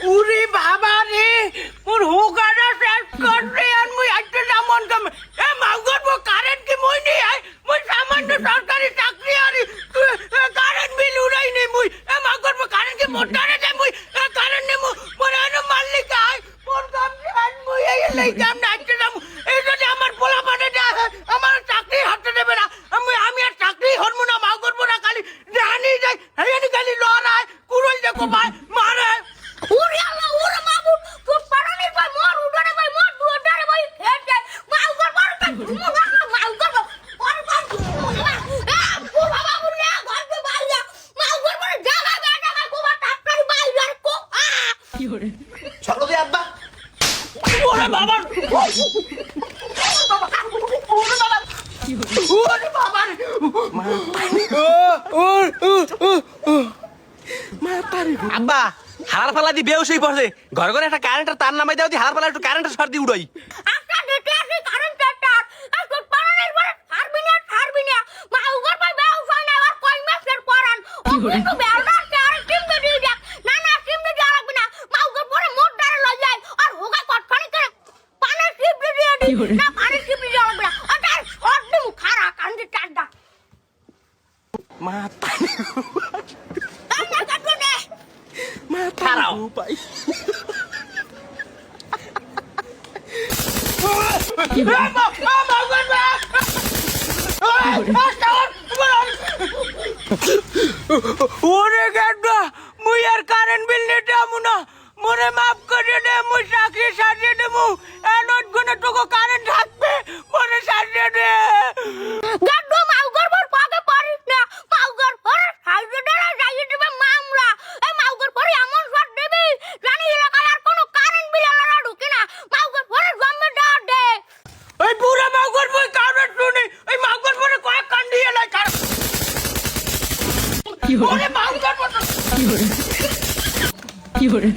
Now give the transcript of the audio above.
উরে বাবা রে মোর হোগাটা শেষ কর রে আর মুই আইতে নামন কাম এ মাউগর মো কারেন্ট কি মই নি আই মুই সামান্য সরকারি চাকরি আরি কারেন্ট বিল উড়াই নে মুই এ মাউগর মো কারেন্ট কি মোটারে দে মুই কারেন্ট নে মু মোর আনো মালিক আই মোর কাম আন মুই এই লই কাম না আইতে নাম এই যদি আমার পোলা পানে আমার চাকরি হাতে দেবে না আমি আর চাকরি হরমু না মাউগর মো না খালি জানি যাই হাইনি খালি লড়াই কুরল দেখো ভাই মারে উরে আল্লাহ উরে মাবু তুই পারানি ভাই মোর উড়ারে ভাই মোর দুয়ারে ভাই হেটে মাউগর মারতে মাউগর ওরে ভাই ও বাবা বুলে ঘরকে বাইরে মাউগর পরে জায়গা জায়গা কোবা টাকটারি বাইরে আর কো কি করে চলো দে আব্বা ওরে বাবা ওরে বাবা আব্বা হালার ফালা দি বেউসই পড়ছে ঘর ঘরে একটা কারেন্টের তার নামাই দাও দি হালার ফালা একটু কারেন্টের সর দি উড়াই একটা দেখে আসি কারেন্টের তার আর তোর পারানের পরে ছাড়বি না মাউগর ভাই বেউসাই না আর কই মাসের পরান ও কিন্তু বেলদা আর টিম দে দিয়ে দেখ না টিম দে দেওয়া লাগবে না মাউগর পরে মোট দাঁড়ে লই যায় আর হোগা কটখানি করে পানের টিপ দিয়ে দি না পানের টিপ দিয়ে লাগবে না আর তার শর্ট দিমু খারা কারেন্টের তারটা মা না কাটবো দে মা খারাও ভাই ওরে গাড্ডা মুই আর কারেন্ট বিল নিতে আমু না মোরে মাফ করে দে মুই চাকরি সারিয়ে দেবো এনট গুনে তোকে কারেন্ট থাকবে মোরে সারিয়ে দে গাড্ডা মাউগর পর পাগে পারিস না মাউগর পর সাইডে দে যাইয়ে দিবে মামলা এই মাউগর পরে এমন শট দেবে জানি এলাকায় আর কোনো কারেন্ট বিল আলাদা ঢুকে না মাউগর পরে জম্মে দাও দে ওই পুরো মাউগর বই কারেন্ট শুনি এই মাউগর পরে কয়েক কান্ডি এলাই কার ওরে মাউগর পর কি করে